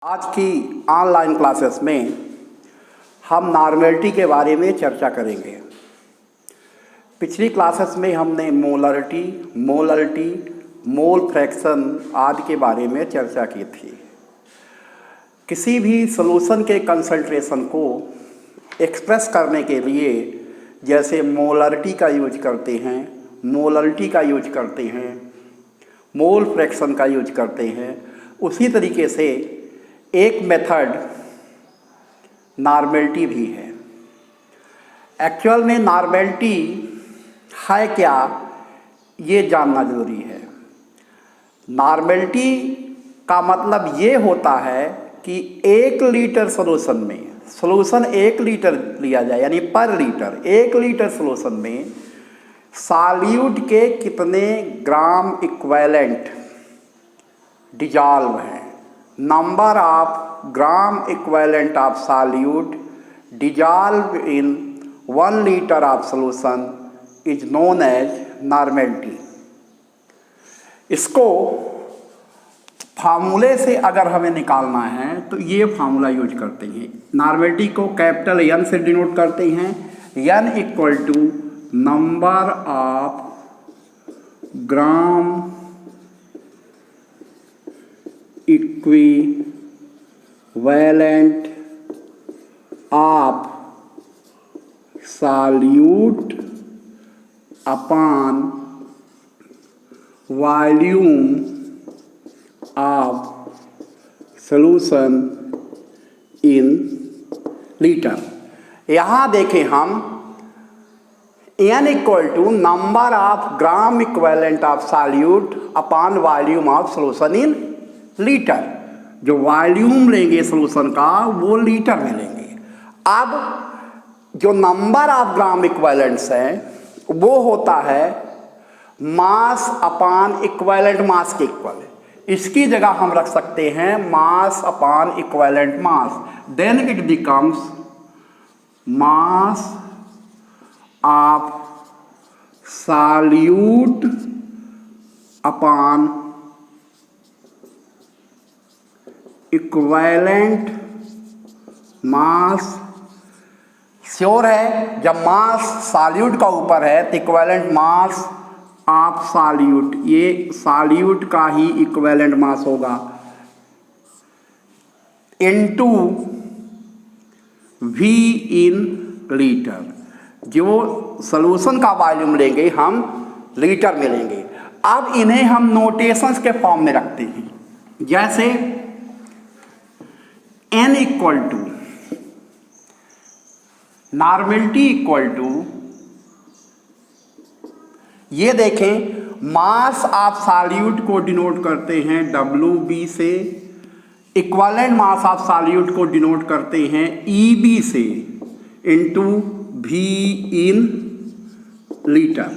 आज की online classes में हम नॉर्मेलिटी के बारे में चर्चा करेंगे। पिछली क्लासेस में हमने मोलरिटी, मोल फ्रैक्शन आदि के बारे में चर्चा की थी। किसी भी सॉल्यूशन के कंसंट्रेशन को एक्सप्रेस करने के लिए जैसे मोलरिटी का यूज करते हैं, मोलरिटी का यूज करते हैं, मोल फ्रैक्शन का यूज करते हैं, उसी तरीके से एक मेथड नॉर्मेलिटी भी है। एक्चुअल में नॉर्मेलिटी है क्या, ये जानना ज़रूरी है। नॉर्मेलिटी का मतलब ये होता है कि 1 लीटर सॉल्यूशन में, सॉल्यूशन 1 लीटर लिया जाए यानी पर लीटर 1 लीटर सॉल्यूशन में सॉल्यूट के कितने ग्राम इक्विवेलेंट डिजॉल्व हैं। Number of gram equivalent of solute dissolve in 1 litre of solution is known as normality. इसको फार्मूले से अगर हमें निकालना है तो ये फार्मूला यूज करते हैं। नॉर्मेलिटी को कैपिटल N से डिनोट करते हैं। N equal to number of gram equivalent of solute upon volume of solution in litre. यहाँ देखें हम N equal to number of gram equivalent of solute upon volume of solution in litre. जो volume लेंगे solution का वो litre में लेंगे। अब जो नंबर ऑफ ग्राम इक्विवेलेंट्स हैं वो होता है मास अपॉन इक्विवेलेंट मास के इक्वल। इसकी जगह हम रख सकते हैं mass upon equivalent mass. Then it becomes mass of solute upon equivalent mass. Sure है जब मास सॉल्यूट का ऊपर है तो इक्विवेलेंट मास ऑफ सॉल्यूट, ये सॉल्यूट का ही इक्विवेलेंट मास होगा, इनटू V इन लीटर। जो सॉल्यूशन का वॉल्यूम लेंगे हम लीटर में लेंगे। अब इन्हें हम नोटेशंस के फॉर्म में रखते हैं। जैसे N equal to normality equal to, ये देखें मास ऑफ सॉल्यूट को डिनोट करते हैं WB से, इक्विवेलेंट मास ऑफ सॉल्यूट को डिनोट करते हैं EB से, into V in litre.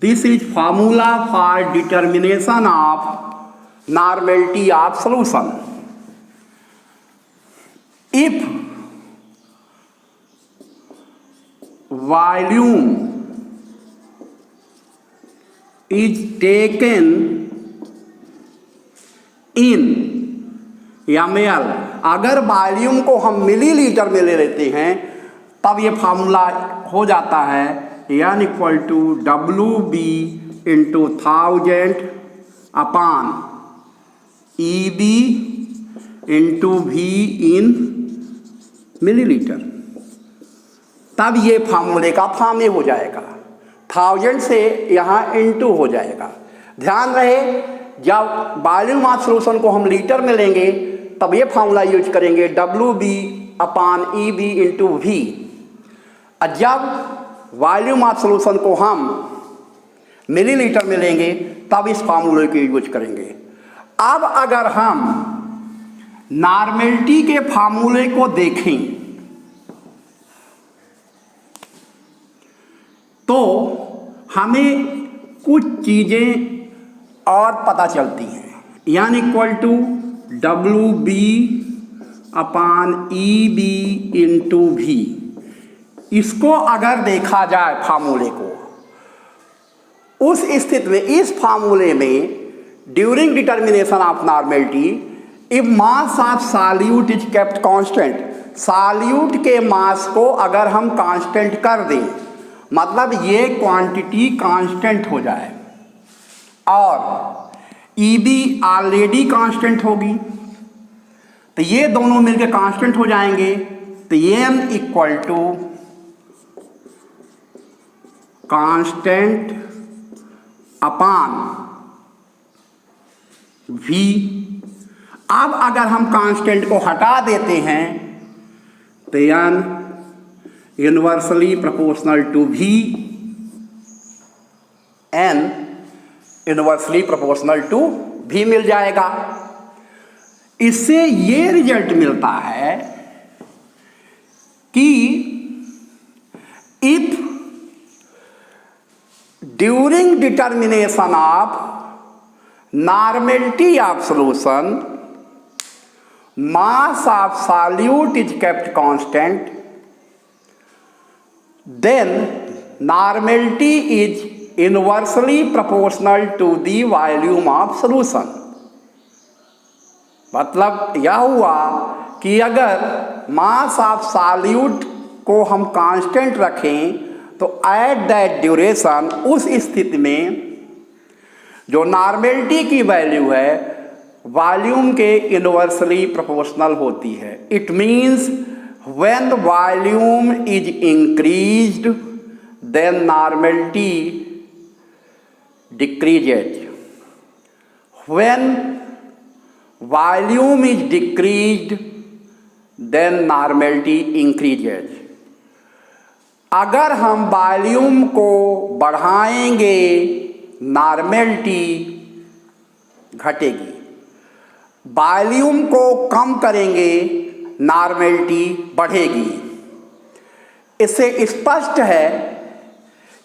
This is formula for determination of normality of solution. If volume is taken in ml, अगर वॉल्यूम को हम मिलीलीटर में ले लेते हैं तब ये फार्मूला हो जाता है N equal to WB into 1000 upon EB into V in millilitre. तब ये फार्मूले का फॉर्म में हो जाएगा। 1000 से यहाँ इनटू हो जाएगा। ध्यान रहे जब वॉल्यूम ऑफ सॉल्यूशन को हम लीटर में लेंगे तब ये फार्मूला यूज करेंगे WB upon EB into V। और जब वॉल्यूम ऑफ सॉल्यूशन को हम मिलीलीटर में लेंगे तब इस फार्मूले को यूज करेंगे। अब अगर हम नॉर्मेलिटी के फार्मूले को देखें तो हमें कुछ चीज़ें और पता चलती हैं। N equal to WB upon EB into V। इसको अगर देखा जाए फार्मूले को, उस स्थिति में इस फार्मूले में during determination of normality if mass of solute is kept constant, solute के मास को अगर हम कांस्टेंट कर दें, मतलब ये क्वांटिटी कांस्टेंट हो जाए और ईबी ऑलरेडी कांस्टेंट होगी, तो ये दोनों मिलकर कांस्टेंट हो जाएंगे। तो M equal to constant upon V. अब अगर हम कांस्टेंट को हटा देते हैं तो N inversely proportional to V, N inversely proportional to V मिल जाएगा। इससे ये रिजल्ट मिलता है कि if during determination of normality of solution mass of solute is kept constant, then normality is inversely proportional to the volume of solution। मतलब यह हुआ कि अगर mass of solute को हम कांस्टेंट रखें तो एट दैट ड्यूरेशन, उस स्थिति में जो नॉर्मेलिटी की वैल्यू है वॉल्यूम के इनवर्सली प्रोपोर्शनल होती है। It means when the volume is increased then normality decreases, when volume is decreased then normality increases. अगर हम वॉल्यूम को बढ़ाएंगे नॉर्मेलिटी घटेगी, वॉल्यूम को कम करेंगे नॉर्मेलिटी बढ़ेगी। इससे स्पष्ट है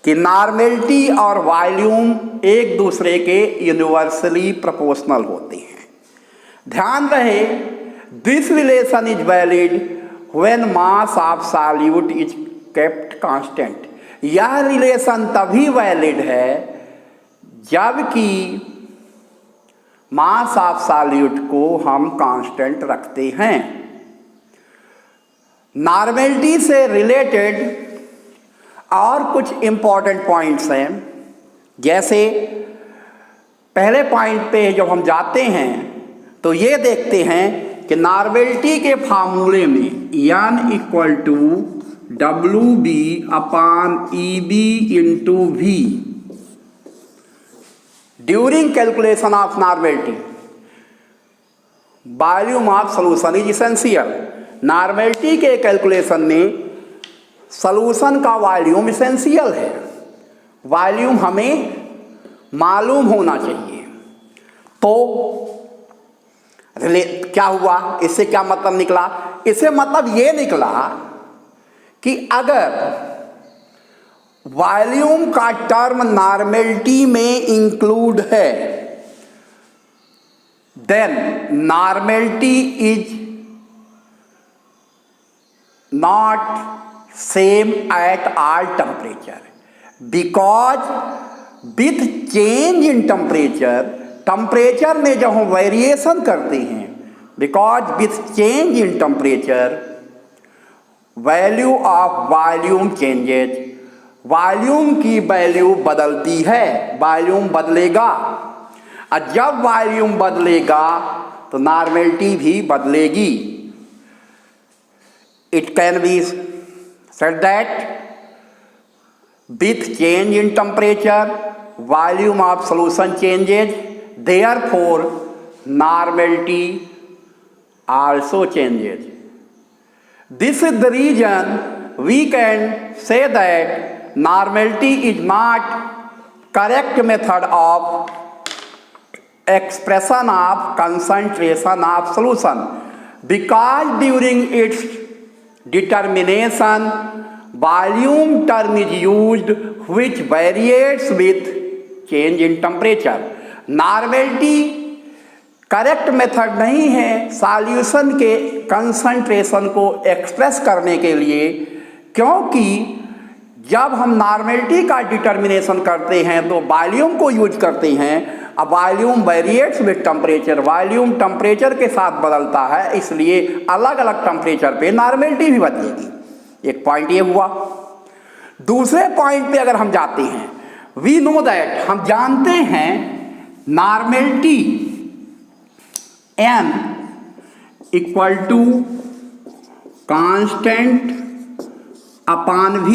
कि नॉर्मेलिटी और वॉल्यूम एक दूसरे के यूनिवर्सली प्रोपोर्शनल होते हैं। ध्यान रहे, this relation is valid when mass of solute is kept constant. यह रिलेशन तभी वैलिड है जबकि मास ऑफ सॉल्यूट को हम कांस्टेंट रखते हैं। नॉर्मेलिटी से रिलेटेड और कुछ इंपॉर्टेंट पॉइंट्स हैं, जैसे पहले पॉइंट पे जब हम जाते हैं तो ये देखते हैं कि नॉर्मेलिटी के फार्मूले में N equal to W B upon E B into V during calculation of normality volume of solution is essential. Normality के कैलकुलेशन में सॉल्यूशन का वॉल्यूम इसेंशियल है। वॉल्यूम हमें मालूम होना चाहिए। तो क्या हुआ, इससे क्या मतलब निकला? इससे मतलब ये निकला कि अगर वॉल्यूम का टर्म नॉर्मेलिटी में इंक्लूड है then normality is not same at all temperature, because with change in temperature में जब हम वेरिएशन करते हैं, because with change in temperature value of volume changes, volume की वैल्यू बदलती है, वॉल्यूम बदलेगा। और जब वॉल्यूम बदलेगा तो नॉर्मेलिटी भी बदलेगी। It can be said that with change in temperature volume of solution changes, therefore normality also changes. This is the reason we can say that normality is not correct method of expression of concentration of solution, because during its determination volume term is used which varies with change in temperature। Normality correct method नहीं है solution के concentration को express करने के लिए, क्योंकि जब हम नॉर्मेलिटी का डिटर्मिनेशन करते हैं तो वॉल्यूम को यूज करते हैं, अब volume variates with temperature, volume temperature के साथ बदलता है, इसलिए अलग अलग टेम्परेचर पे नॉर्मेलिटी भी बदलेगी। एक पॉइंट ये हुआ। दूसरे पॉइंट पे अगर हम जाते हैं, वी नो दैट, हम जानते हैं normality n equal to constant upon v,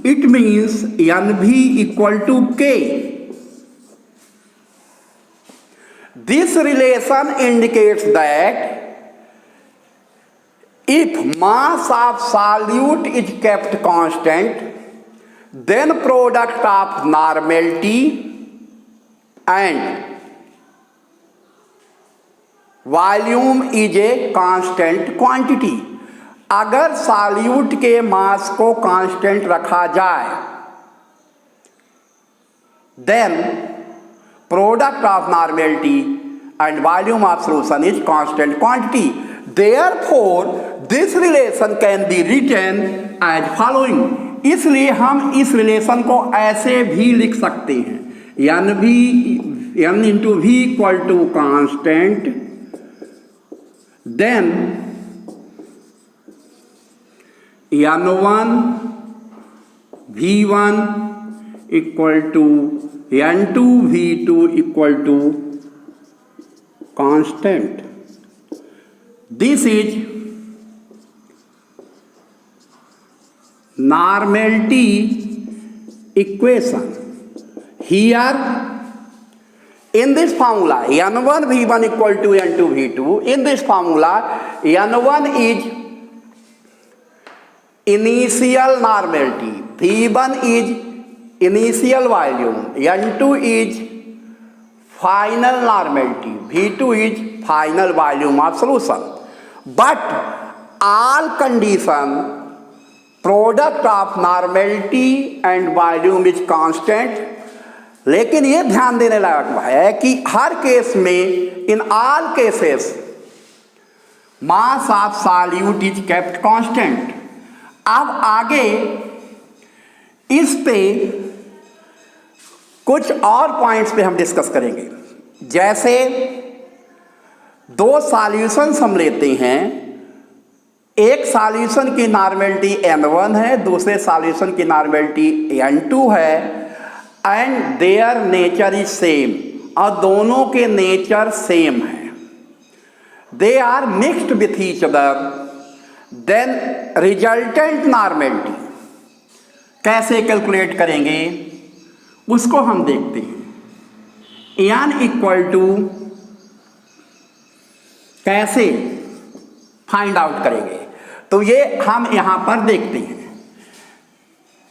it means nv equal to k। This relation indicates that if mass of solute is kept constant, then product of normality and volume is a constant quantity। अगर solute के मास को constant रखा जाए, then product of normality and volume of solution is constant quantity। Therefore this relation can be written as following। इसलिए हम इस relation को ऐसे भी लिख सकते हैं, n into V equal to constant, then n1 v1 equal to n2 v2 equal to constant. This is normality equation। Here in this formula n1 v1 equal to n2 v2, in this formula n1 is initial normality, v1 is initial volume, n2 is final normality, v2 is final volume of solution। But all condition product of normality and volume is constant. लेकिन ये ध्यान देने लायक है कि हर case में, in all cases, mass of solute is kept constant. अब आगे इस पे कुछ और पॉइंट्स पे हम डिस्कस करेंगे। जैसे दो सॉल्यूशंस हम लेते हैं, एक सॉल्यूशन की नॉर्मेलिटी n1 है, दूसरे सॉल्यूशन की नॉर्मेलिटी n2 है, and their nature is same, और दोनों के नेचर सेम है, they are mixed with each other, then resultant normality कैसे कैलकुलेट करेंगे उसको हम देखते हैं। n इक्वल टू कैसे फाइंड आउट करेंगे, तो ये हम यहां पर देखते हैं।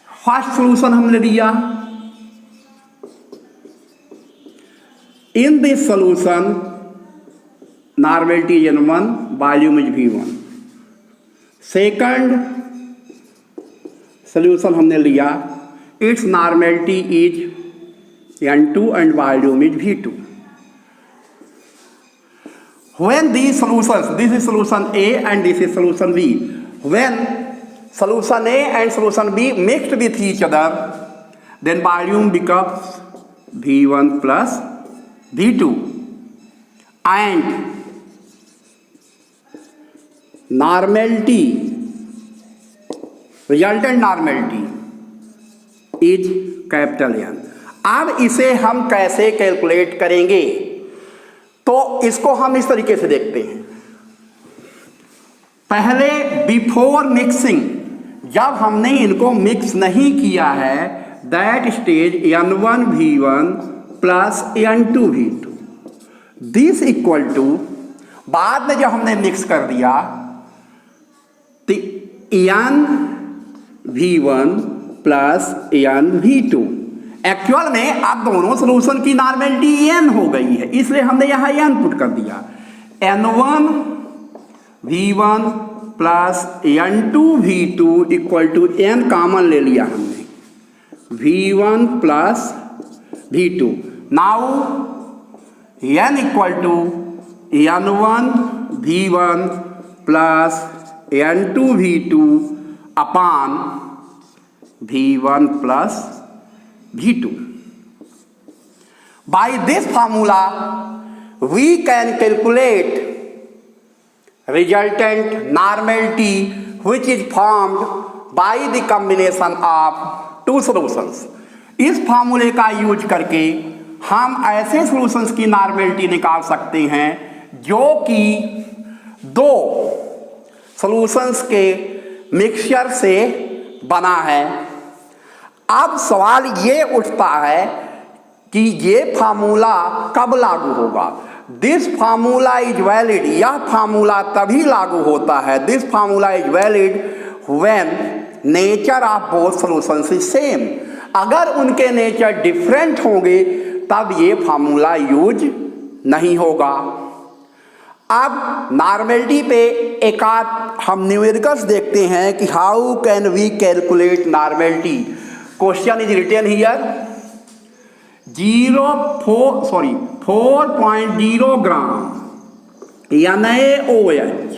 फर्स्ट सॉल्यूशन हमने लिया, in this solution normality n1, volume is v1। Second solution हमने लिया, it's normality is n2 and volume is v2। When these solutions, this is solution A and this is solution B, when solution A and solution B mixed with each other, then volume becomes V1 plus V2, and normality, resultant normality is capital N। अब इसे हम कैसे calculate करेंगे, तो इसको हम इस तरीके से देखते हैं। पहले बिफोर मिक्सिंग, जब हमने इनको मिक्स नहीं किया है, that stage n1 v1 plus n2 v2, this equal to, बाद में जब हमने मिक्स कर दिया तो n v1 plus n v2, actual में अब दोनों सॉल्यूशन की नॉर्मेलिटी n हो गई है, इसलिए हमने यहां n पुट कर दिया। n1 v1 plus n2 v2 equal to n common ले लिया हमने, v1 plus v2। Now n equal to n1 v1 plus n2 v2 upon v1 plus v2। By this formula, we can calculate resultant normality which is formed by the combination of two solutions. इस फार्मूले का use करके हम ऐसे solutions की normality निकाल सकते हैं जो कि दो सॉल्यूशंस के मिक्सचर से बना है। अब सवाल ये उठता है कि ये फार्मूला कब लागू होगा। दिस फार्मूला इज वैलिड, यह फार्मूला तभी लागू होता है, this formula is valid when nature of both solutions is same. अगर उनके नेचर डिफरेंट होंगे तब ये फार्मूला यूज नहीं होगा। अब नॉर्मेलिटी पे एक आध हम न्यूमेरिकल्स देखते हैं कि how can we calculate normality. Question is written here 4.0 gram NaOH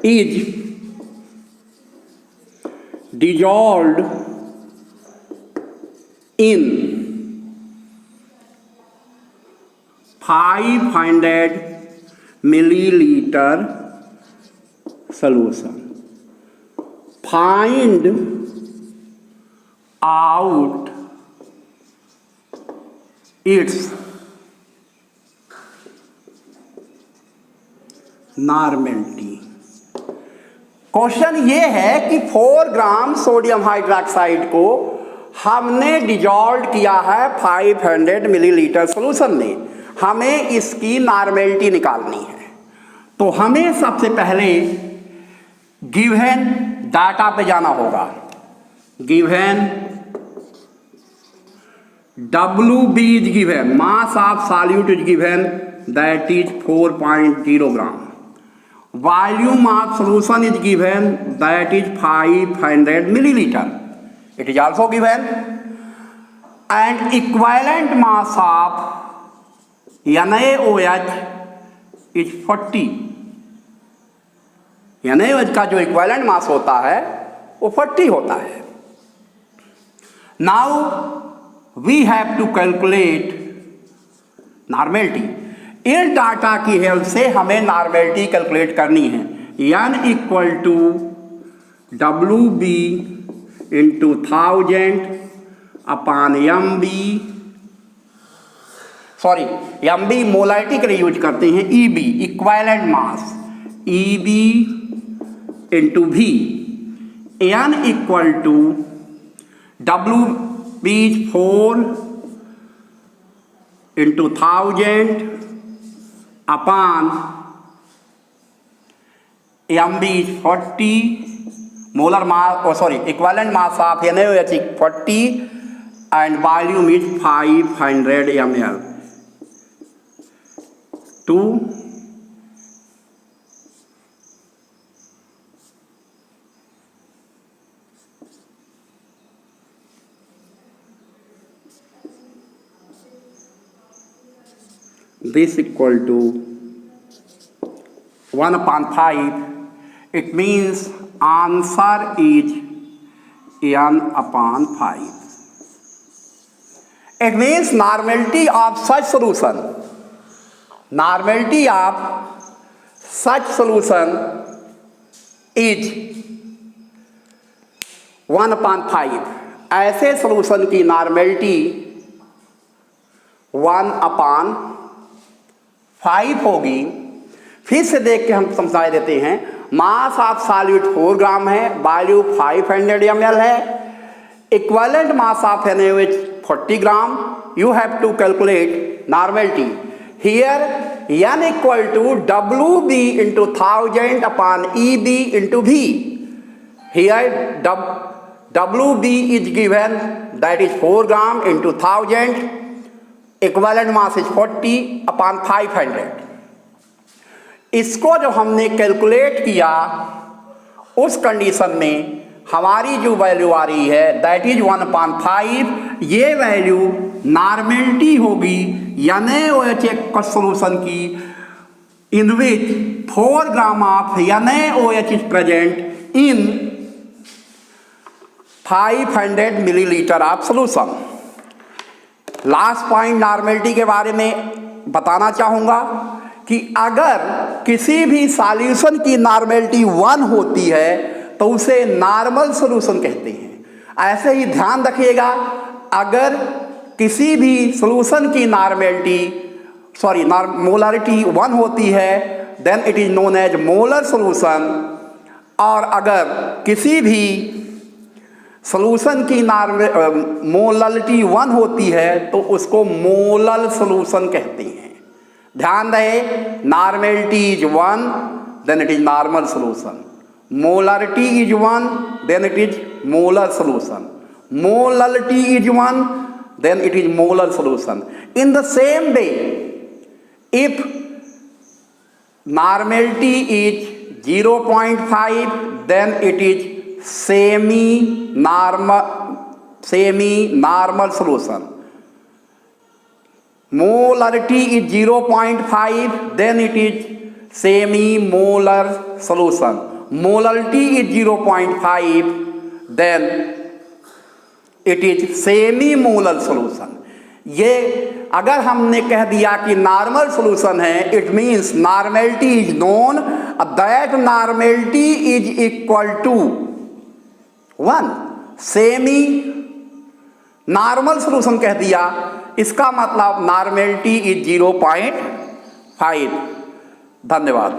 is dissolved in 500 milliliter solution. Find out its normality. Question ये है कि 4 ग्राम सोडियम हाइड्रोक्साइड को हमने डिजॉल्व किया है 500 मिलीलीटर सॉल्यूशन में, हमें इसकी नॉर्मेलिटी निकालनी है। तो हमें सबसे पहले गिवन डाटा पे जाना होगा। Given WB is given, mass of solute is given, that is 4.0 gram. Volume of solution is given, that is 500 milliliter. It is also given. And equivalent mass of NaOH is 40. NaOH का जो equivalent mass होता है वो 40 होता है। Now we have to calculate normality. इन data की help से हमें नॉर्मेलिटी कैलकुलेट करनी है। N equal to WB into 1000 upon MB molarity के लिए यूज करते हैं। EB equivalent mass, EB into V। N equal to WB 4 into 1000 upon MB 40 molar mass, equivalent mass of NaOH 40 and volume is 500 ml। 2 this equal to 1/5. It means answer is N/5. It means normality of such solution is 1/5। ऐसे solution की normality 1/5 होगी। फिर से देख के हम समझा देते हैं। मास ऑफ सॉल्यूट 4 ग्राम है, वॉल्यूम 500 ml है, equivalent mass of NaOH 40 gram. You have to calculate normality. Here N equal to WB into 1000 upon EB into V। Here WB is given, that is 4 gram into 1000, equivalent mass is 40 upon 500। इसको जो हमने calculate किया उस condition में हमारी जो value आ रही है दैट इज 1/5। ये वैल्यू नॉर्मेलिटी होगी NaOH सॉल्यूशन की इन विच 4 gram of NaOH is present in 500 millilitre of solution. Last point normality के बारे में बताना चाहूँगा कि अगर किसी भी सॉल्यूशन की नॉर्मेलिटी 1 होती है तो उसे नॉर्मल सॉल्यूशन कहते हैं। ऐसे ही ध्यान रखिएगा, अगर किसी भी सॉल्यूशन की मोलारिटी 1 होती है then it is known as molar solution, और अगर किसी भी सॉल्यूशन की मोलारिटी 1 होती है तो उसको मोलर सॉल्यूशन कहते हैं। ध्यान रहे, normality is 1 then it is normal solution, molarity is 1 then it is molar solution, molarity is 1 then it is molar solution. In the same way, if normality is 0.5 then it is semi-normal solution. Molarity is 0.5 then it is semi-molar solution. Molarity is 0.5 then it is semi molar solution. ये अगर हमने कह दिया कि normal solution है, it means normality is known, that normality is equal to 1। Semi normal solution कह दिया, इसका मतलब नॉर्मेलिटी इज 0.5। धन्यवाद।